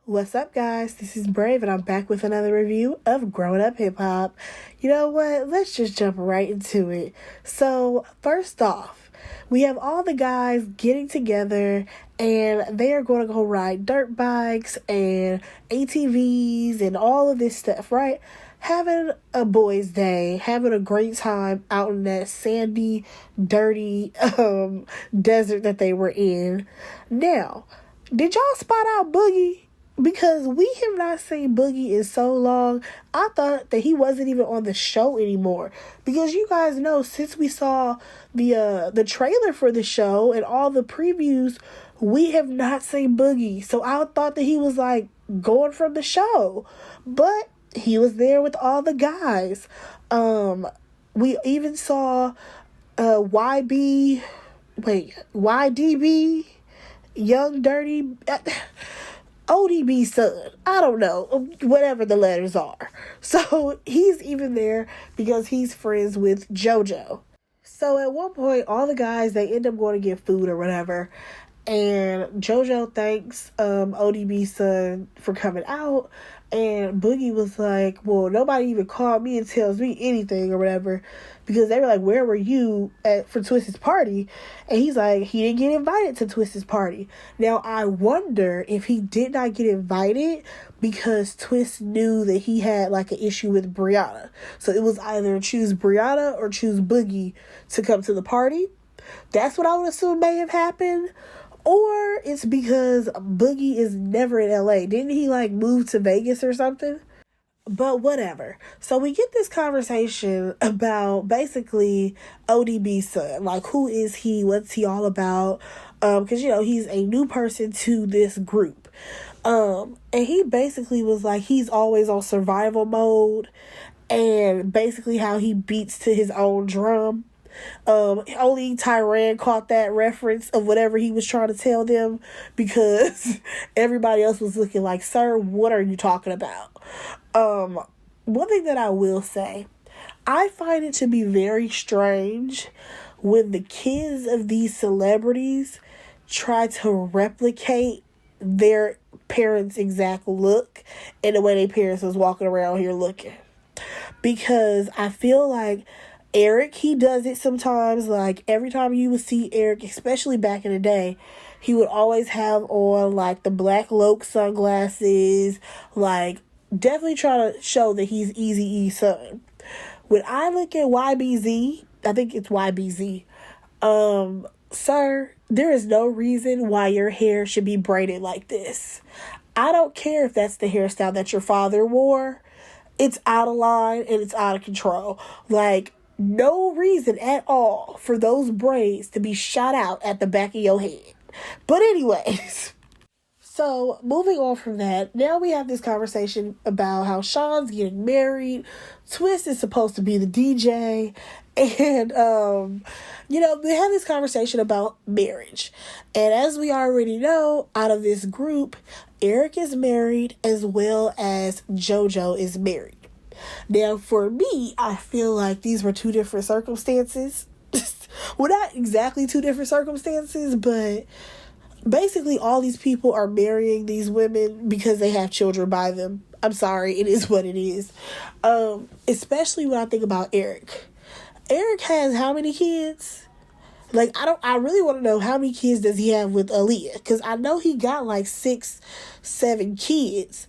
What's up, guys? This is Brave, and I'm back with another review of Growing Up Hip Hop. You know what? Let's just jump right into it. So, first off, we have all the guys getting together, and they are going to go ride dirt bikes and ATVs and all of this stuff, right? Having a boys' day, having a great time out in that sandy, dirty desert that they were in. Now, did y'all spot out Boogie? Because we have not seen Boogie in so long. I thought that he wasn't even on the show anymore. Because you guys know, since we saw the trailer for the show and all the previews, we have not seen Boogie. So I thought that he was like going from the show. But he was there with all the guys. We even saw YDB, Young Dirty, ODB son. I don't know, whatever the letters are. So he's even there because he's friends with JoJo. So at one point, all the guys, they end up going to get food or whatever. And JoJo thanks ODB son for coming out. And Boogie was like, well, nobody even called me and tells me anything or whatever. Because they were like, where were you for Twist's party? And he's like, he didn't get invited to Twist's party. Now, I wonder if he did not get invited because Twist knew that he had like an issue with Brianna. So it was either choose Brianna or choose Boogie to come to the party. That's what I would assume may have happened. Or it's because Boogie is never in LA. Didn't he like move to Vegas or something? But whatever. So we get this conversation about basically ODB's son. Like, who is he? What's he all about? Because, he's a new person to this group. And he basically was like, he's always on survival mode. And basically how he beats to his own drum. Only Tyran caught that reference of whatever he was trying to tell them because everybody else was looking like, sir, what are you talking about? One thing that I will say, I find it to be very strange when the kids of these celebrities try to replicate their parents' exact look and the way their parents was walking around here looking. Because I feel like Eric, he does it sometimes. Like, every time you would see Eric, especially back in the day, he would always have on, like, the black Loke sunglasses. Like, definitely trying to show that he's Eazy-E's son. When I look at YBZ, I think it's YBZ, sir, there is no reason why your hair should be braided like this. I don't care if that's the hairstyle that your father wore. It's out of line and it's out of control. Like, no reason at all for those braids to be shot out at the back of your head. But anyways, so moving on from that, now we have this conversation about how Sean's getting married. Twist is supposed to be the DJ. And, we have this conversation about marriage. And as we already know, out of this group, Eric is married as well as JoJo is married. Now, for me, I feel like these were two different circumstances. Well, not exactly two different circumstances, but basically all these people are marrying these women because they have children by them. I'm sorry, it is what it is. Especially when I think about Eric. Eric has how many kids? Like, I really want to know how many kids does he have with Aaliyah? Because I know he got like 6, 7 kids.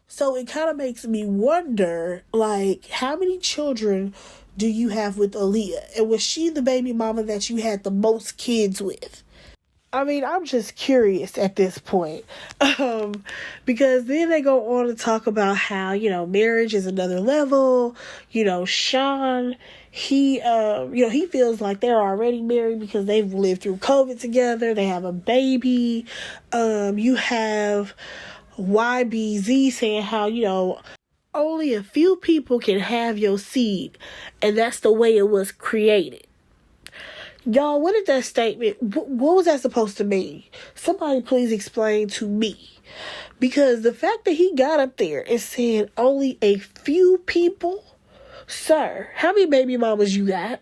So it kind of makes me wonder, like, how many children do you have with Aaliyah? And was she the baby mama that you had the most kids with? I mean, I'm just curious at this point. Because then they go on to talk about how, marriage is another level. Sean, he feels like they're already married because they've lived through COVID together. They have a baby. You have YBZ saying how, only a few people can have your seed, and that's the way it was created. Y'all, what did that statement, what was that supposed to mean? Somebody please explain to me. Because the fact that he got up there and said only a few people, sir, how many baby mamas you got?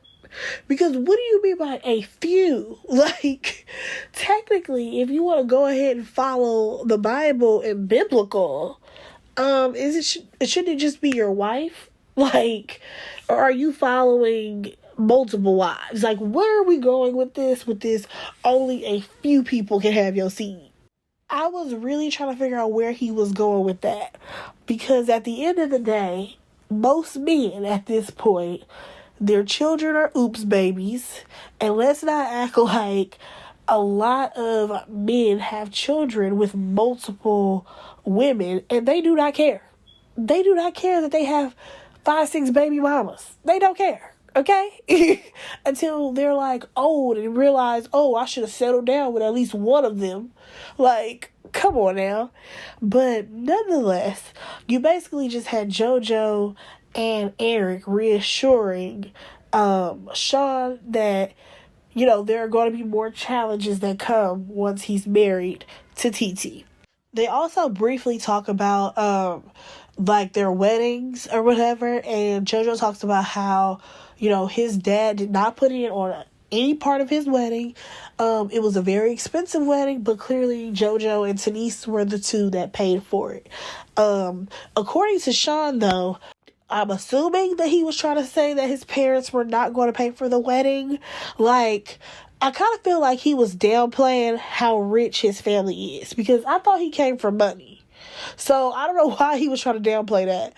Because what do you mean by a few? Like, technically, if you want to go ahead and follow the Bible and biblical, shouldn't it just be your wife? Like, or are you following multiple wives? Like, where are we going with this? With this, only a few people can have your seed. I was really trying to figure out where he was going with that. Because at the end of the day, most men at this point, their children are oops babies. And let's not act like a lot of men have children with multiple women and they do not care. They do not care that they have 5, 6 baby mamas. They don't care. Okay? Until they're like old and realize, oh, I should have settled down with at least one of them. Like, come on now. But nonetheless, you basically just had JoJo and Eric reassuring Sean that, you know, there are going to be more challenges that come once he's married to TT. They also briefly talk about like their weddings or whatever, and JoJo talks about how, you know, his dad did not put in on any part of his wedding. It was a very expensive wedding, but clearly JoJo and Denise were the two that paid for it. According to Sean, though, I'm assuming that he was trying to say that his parents were not going to pay for the wedding. Like, I kind of feel like he was downplaying how rich his family is, because I thought he came from money. So I don't know why he was trying to downplay that.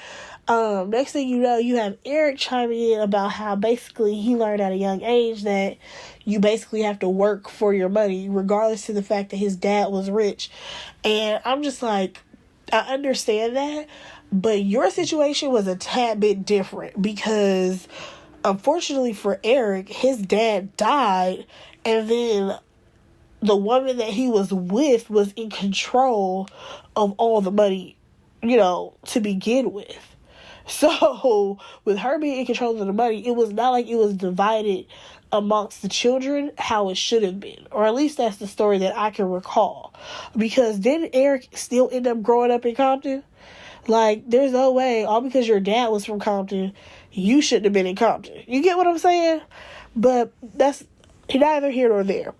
Next thing you know, you have Eric chiming in about how basically he learned at a young age that you basically have to work for your money, regardless of the fact that his dad was rich. And I'm just like, I understand that, but your situation was a tad bit different, because unfortunately for Eric, his dad died, and then the woman that he was with was in control of all the money, you know, to begin with. So, with her being in control of the money, it was not like it was divided amongst the children how it should have been. Or at least that's the story that I can recall. Because didn't Eric still end up growing up in Compton? Like, there's no way, all because your dad was from Compton, you shouldn't have been in Compton. You get what I'm saying? But that's neither here nor there.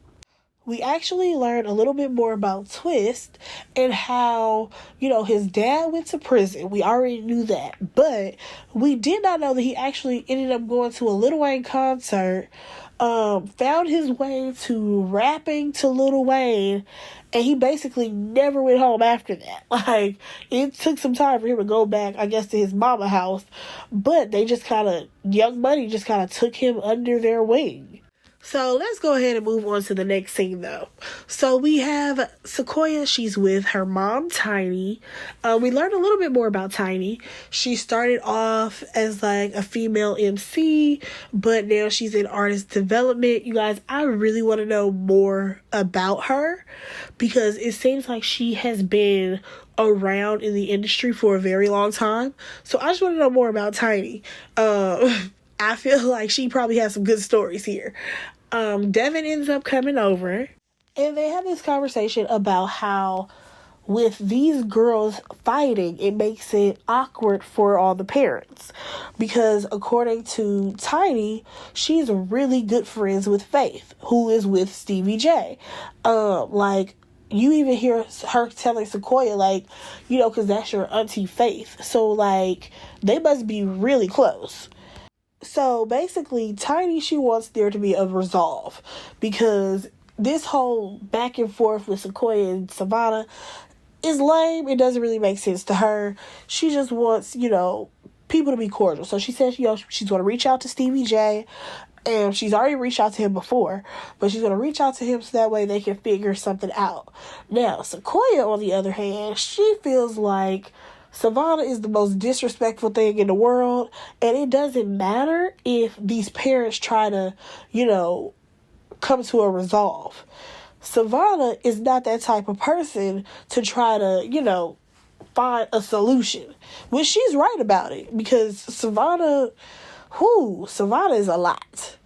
We actually learned a little bit more about Twist and how, you know, his dad went to prison. We already knew that. But we did not know that he actually ended up going to a Lil Wayne concert, found his way to rapping to Lil Wayne, and he basically never went home after that. Like, it took some time for him to go back, I guess, to his mama house. But they just kind of, Young Money just kind of took him under their wing. So let's go ahead and move on to the next scene, though. So we have Sequoia. She's with her mom, Tiny. We learned a little bit more about Tiny. She started off as like a female MC, but now she's in artist development. You guys, I really want to know more about her, because it seems like she has been around in the industry for a very long time. So I just want to know more about Tiny. I feel like she probably has some good stories here. Devin ends up coming over, and they have this conversation about how with these girls fighting, it makes it awkward for all the parents. Because according to Tiny, she's really good friends with Faith, who is with Stevie J. Like, you even hear her telling Sequoia, like, you know, because that's your auntie Faith. So, like, they must be really close. So basically, Tiny, she wants there to be a resolve, because this whole back and forth with Sequoia and Savannah is lame. It doesn't really make sense to her. She just wants, you know, people to be cordial. So she says, you know, she's going to reach out to Stevie J, and she's already reached out to him before, but she's going to reach out to him so that way they can figure something out. Now, Sequoia, on the other hand, she feels like Savannah is the most disrespectful thing in the world, and it doesn't matter if these parents try to, you know, come to a resolve. Savannah is not that type of person to try to, you know, find a solution. Which she's right about it, because Savannah is a lot.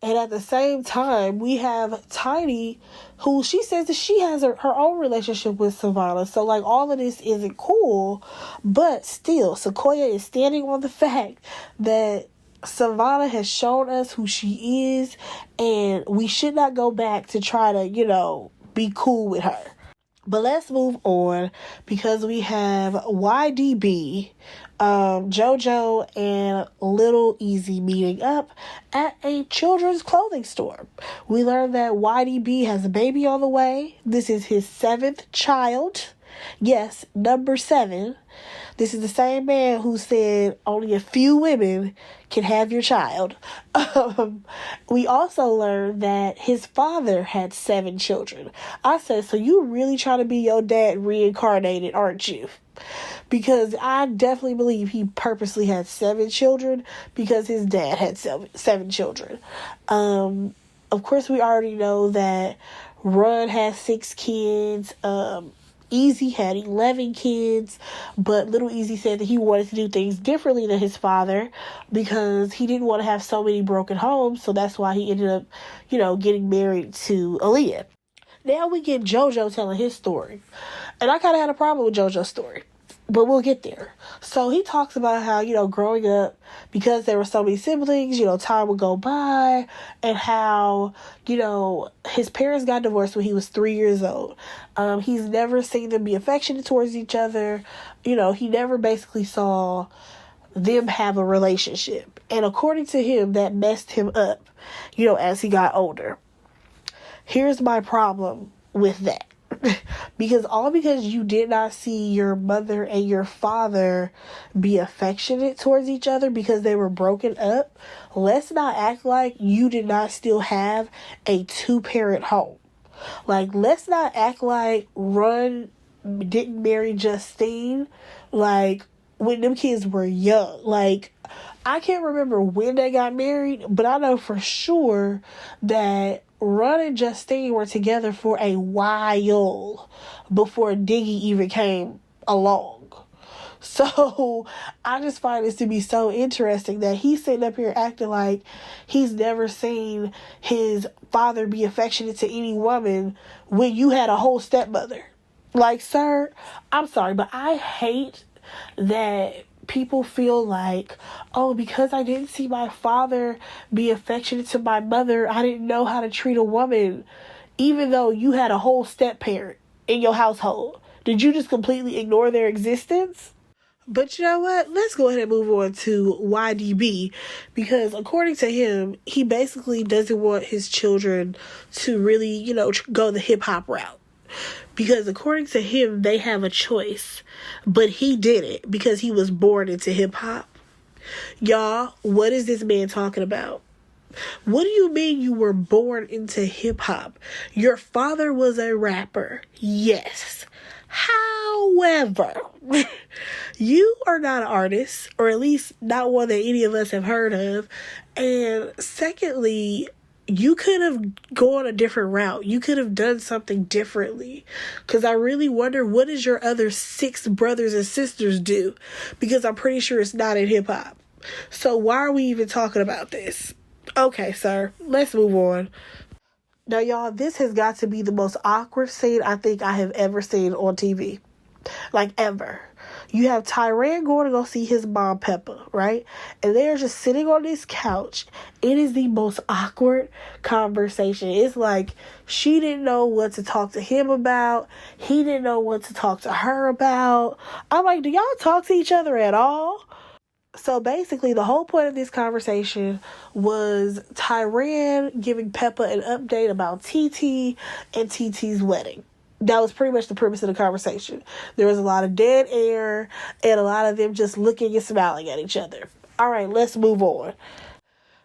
And at the same time, we have Tiny, who she says that she has her own relationship with Savannah. So, like, all of this isn't cool. But still, Sequoia is standing on the fact that Savannah has shown us who she is, and we should not go back to try to, be cool with her. But let's move on because we have YDB, JoJo, and Little Easy meeting up at a children's clothing store. We learned that YDB has a baby on the way. This is his 7th child. Yes, number 7. This is the same man who said only a few women can have your child. We also learned that his father had 7 children. I said, so you really trying to be your dad reincarnated, aren't you? Because I definitely believe he purposely had 7 children because his dad had seven children. Of course, we already know that Run has 6 kids. Easy had 11 kids, but Little Easy said that he wanted to do things differently than his father because he didn't want to have so many broken homes, so that's why he ended up, getting married to Aaliyah. Now we get JoJo telling his story, and I kind of had a problem with JoJo's story, but we'll get there. So he talks about how, growing up, because there were so many siblings, time would go by, and how, his parents got divorced when he was 3 years old. He's never seen them be affectionate towards each other. He never basically saw them have a relationship. And according to him, that messed him up, as he got older. Here's my problem with that. because you did not see your mother and your father be affectionate towards each other because they were broken up, let's not act like you did not still have a 2-parent home. Like, let's not act like Run didn't marry Justine, like, when them kids were young. Like, I can't remember when they got married, but I know for sure that Run and Justine were together for a while before Diggy even came along. So I just find this to be so interesting that he's sitting up here acting like he's never seen his father be affectionate to any woman when you had a whole stepmother. Like, sir, I'm sorry, but I hate that people feel like, oh, because I didn't see my father be affectionate to my mother, I didn't know how to treat a woman, even though you had a whole step-parent in your household. Did you just completely ignore their existence? But you know what? Let's go ahead and move on to YDB, because according to him, he basically doesn't want his children to really, go the hip-hop route. Because according to him, they have a choice. But he didn't because he was born into hip-hop. Y'all, what is this man talking about? What do you mean you were born into hip-hop? Your father was a rapper. Yes. However, you are not an artist, or at least not one that any of us have heard of. And secondly, you could have gone a different route. You could have done something differently. Because I really wonder, what does your other 6 brothers and sisters do? Because I'm pretty sure it's not in hip-hop. So why are we even talking about this? Okay, sir, let's move on. Now, y'all, this has got to be the most awkward scene I think I have ever seen on TV. Like, ever. You have Tyran going to go see his mom, Peppa, right? And they're just sitting on this couch. It is the most awkward conversation. It's like she didn't know what to talk to him about. He didn't know what to talk to her about. I'm like, do y'all talk to each other at all? So basically, the whole point of this conversation was Tyran giving Peppa an update about TT and TT's wedding. That was pretty much the premise of the conversation. There was a lot of dead air and a lot of them just looking and smiling at each other. All right, let's move on.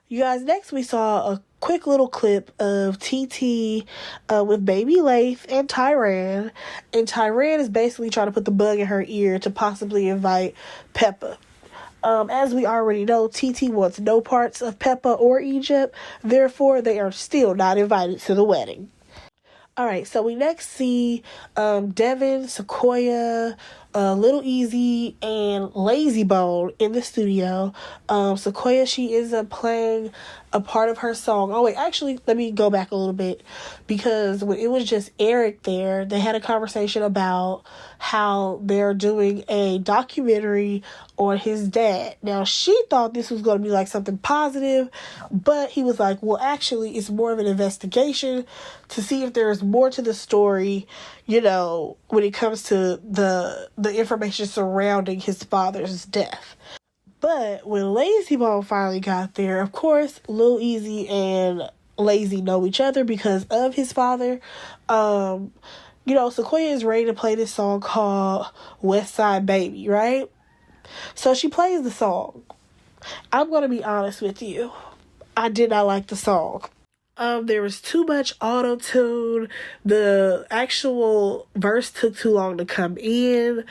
You guys, next we saw a quick little clip of TT with Baby Lath and Tyran. And Tyran is basically trying to put the bug in her ear to possibly invite Peppa. As we already know, TT wants no parts of Peppa or Egypt. Therefore, they are still not invited to the wedding. All right, so we next see Devin, Sequoia, Little Easy and Lazy Bone in the studio. Sequoia, she ends up playing a part of her song. Oh wait, actually, let me go back a little bit, because when it was just Eric there, they had a conversation about how they're doing a documentary on his dad. Now, she thought this was going to be like something positive, but he was like, well, actually, it's more of an investigation to see if there's more to the story, when it comes to the information surrounding his father's death. But when Lazy Bone finally got there, of course, Lil Easy and Lazy know each other because of his father. Sequoia is ready to play this song called West Side Baby, right? So she plays the song. I'm going to be honest with you. I did not like the song. There was too much auto-tune. The actual verse took too long to come in.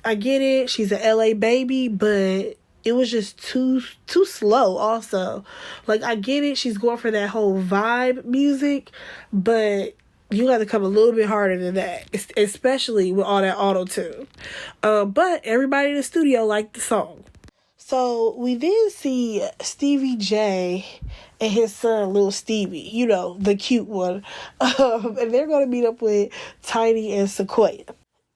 I get it. She's an LA baby, but it was just too slow also. Like, I get it. She's going for that whole vibe music, but you got to come a little bit harder than that, especially with all that auto-tune. But everybody in the studio liked the song. So we then see Stevie J and his son, Little Stevie, the cute one. And they're going to meet up with Tiny and Sequoia.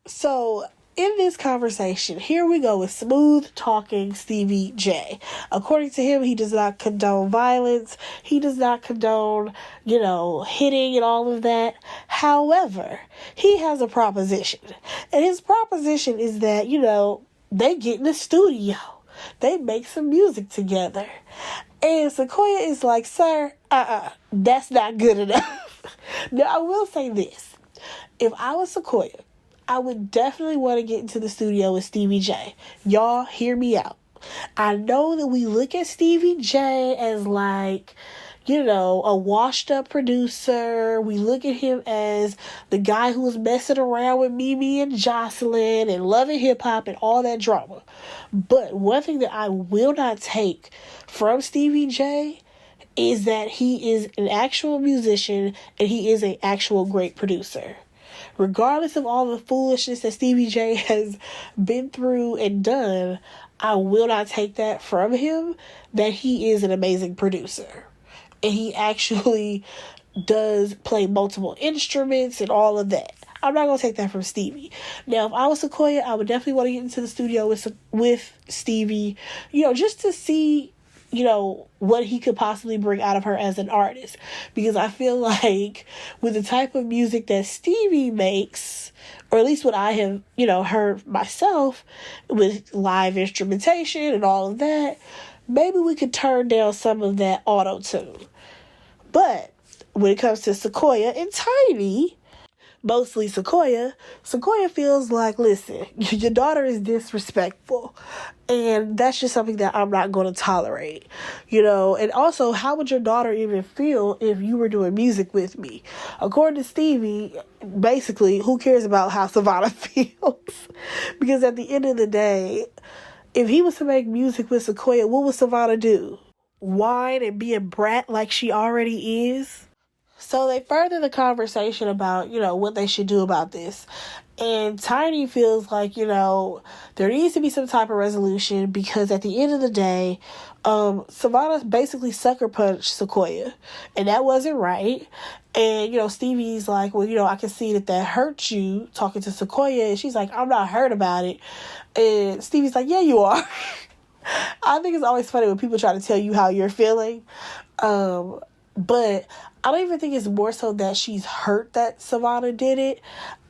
So in this conversation, here we go with smooth talking Stevie J. According to him, he does not condone violence. He does not condone, hitting and all of that. However, he has a proposition. And his proposition is that, they get in the studio. They make some music together. And Sequoia is like, sir, that's not good enough. Now, I will say this. If I was Sequoia, I would definitely want to get into the studio with Stevie J. Y'all, hear me out. I know that we look at Stevie J as like, a washed up producer. We look at him as the guy who was messing around with Mimi and Jocelyn and loving hip hop and all that drama. But one thing that I will not take from Stevie J is that he is an actual musician and he is an actual great producer. Regardless of all the foolishness that Stevie J has been through and done, I will not take that from him, that he is an amazing producer. And he actually does play multiple instruments and all of that. I'm not going to take that from Stevie. Now, if I was Sequoia, I would definitely want to get into the studio with Stevie, just to see, what he could possibly bring out of her as an artist. Because I feel like with the type of music that Stevie makes, or at least what I have, heard myself with live instrumentation and all of that, maybe we could turn down some of that auto-tune. But when it comes to Sequoia and Tiny, mostly Sequoia feels like, listen, your daughter is disrespectful. And that's just something that I'm not going to tolerate. And also, how would your daughter even feel if you were doing music with me? According to Stevie, basically, who cares about how Savannah feels? Because at the end of the day, if he was to make music with Sequoia, what would Savannah do? Whine and be a brat like she already is? So they further the conversation about, what they should do about this. And Tiny feels like, there needs to be some type of resolution because at the end of the day, Savannah basically sucker punched Sequoia. And that wasn't right. And, Stevie's like, well, I can see that hurt you, talking to Sequoia. And she's like, I'm not hurt about it. And Stevie's like, yeah, you are. I think it's always funny when people try to tell you how you're feeling. But I don't even think it's more so that she's hurt that Savannah did it.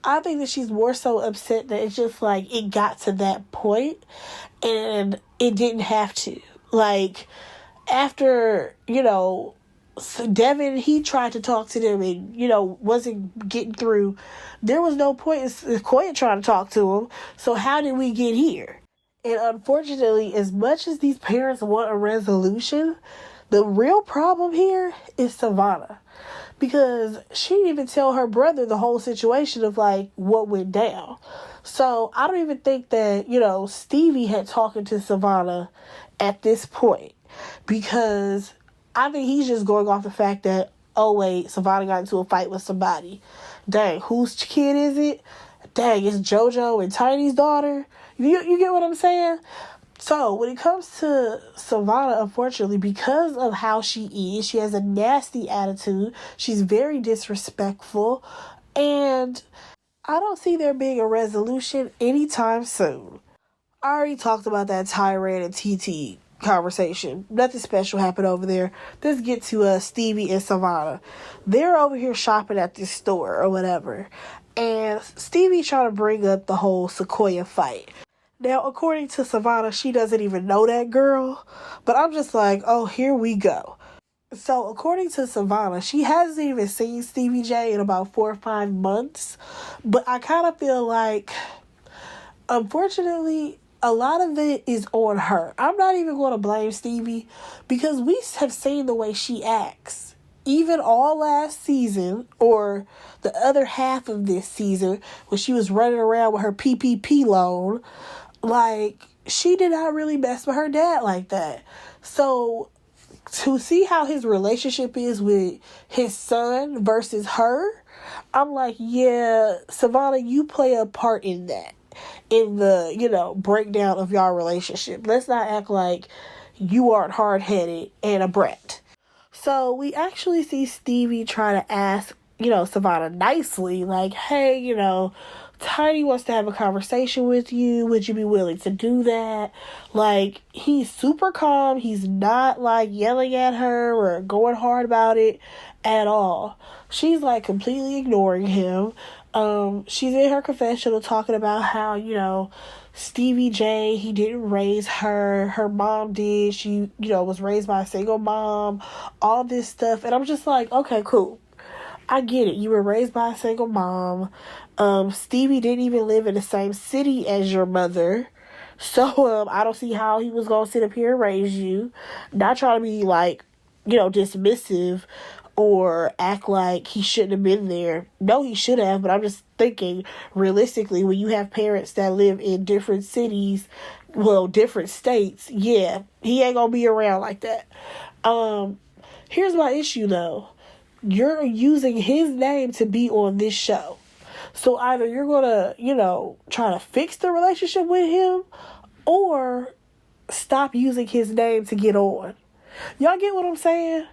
I think that she's more so upset that it's just like it got to that point and it didn't have to. Like, after, Devin, he tried to talk to them and, wasn't getting through. There was no point in Sequoia trying to talk to him. So how did we get here? And unfortunately, as much as these parents want a resolution, the real problem here is Savannah. Because she didn't even tell her brother the whole situation of, like, what went down. So I don't even think that, Stevie had talking to Savannah at this point. Because I think he's just going off the fact that, oh, wait, Savannah got into a fight with somebody. Dang, whose kid is it? dang, it's JoJo and Tiny's daughter. You get what I'm saying? So, when it comes to Savannah, unfortunately, because of how she is, she has a nasty attitude. She's very disrespectful. And I don't see there being a resolution anytime soon. I already talked about that Tyrant and TT conversation. Nothing special happened over there. Let's get to Stevie and Savannah. They're over here shopping at this store or whatever. And Stevie trying to bring up the whole Sequoia fight. Now, according to Savannah, she doesn't even know that girl. But I'm just like, oh, here we go. So, according to Savannah, she hasn't even seen Stevie J in about 4 or 5 months. But I kind of feel like, unfortunately, a lot of it is on her. I'm not even going to blame Stevie because we have seen the way she acts. Even all last season, or the other half of this season, when she was running around with her PPP loan, like, she did not really mess with her dad like that. So, to see how his relationship is with his son versus her, I'm like, yeah, Savannah, you play a part in that. In the, breakdown of y'all relationship. Let's not act like you aren't hard-headed and a brat. So, we actually see Stevie try to ask, Savannah nicely, like, hey, Tiny wants to have a conversation with you. Would you be willing to do that? Like, he's super calm. He's not, like, yelling at her or going hard about it at all. She's, like, completely ignoring him. She's in her confessional talking about how, Stevie J, he didn't raise her. Her mom did. She, was raised by a single mom. All this stuff. And I'm just like, okay, cool. I get it. You were raised by a single mom. Stevie didn't even live in the same city as your mother. So, I don't see how he was going to sit up here and raise you. Not trying to be, like, dismissive or act like he shouldn't have been there. No, he should have, but I'm just thinking, realistically, when you have parents that live in different cities, different states, yeah, he ain't going to be around like that. Here's my issue, though. You're using his name to be on this show. So either you're going to, try to fix the relationship with him or stop using his name to get on. Y'all get what I'm saying?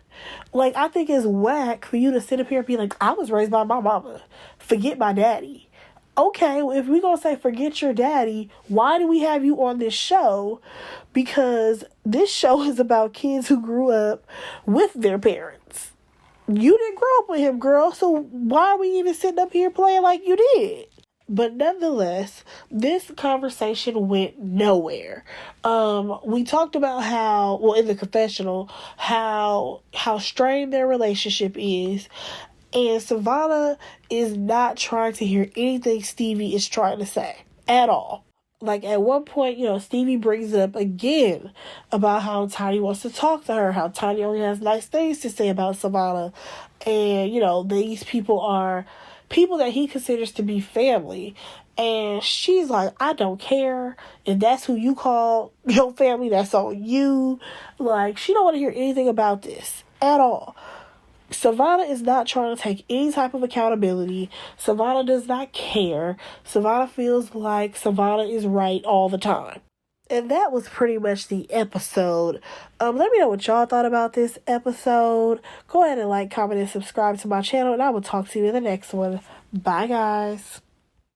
Like, I think it's whack for you to sit up here and be like, I was raised by my mama. Forget my daddy. Okay, well, if we're going to say forget your daddy, why do we have you on this show? Because this show is about kids who grew up with their parents. You didn't grow up with him, girl, so why are we even sitting up here playing like you did? But nonetheless, this conversation went nowhere. We talked about how, in the confessional, how strained their relationship is. And Savannah is not trying to hear anything Stevie is trying to say at all. Like, at one point, Stevie brings it up again about how Tiny wants to talk to her, how Tiny only has nice things to say about Savannah. And, these people are people that he considers to be family. And she's like, I don't care. If that's who you call your family, that's on you. Like, she don't want to hear anything about this at all. Savannah is not trying to take any type of accountability. Savannah does not care. Savannah feels like Savannah is right all the time. And that was pretty much the episode. Let me know what y'all thought about this episode. Go ahead and like, comment, and subscribe to my channel. And I will talk to you in the next one. Bye, guys.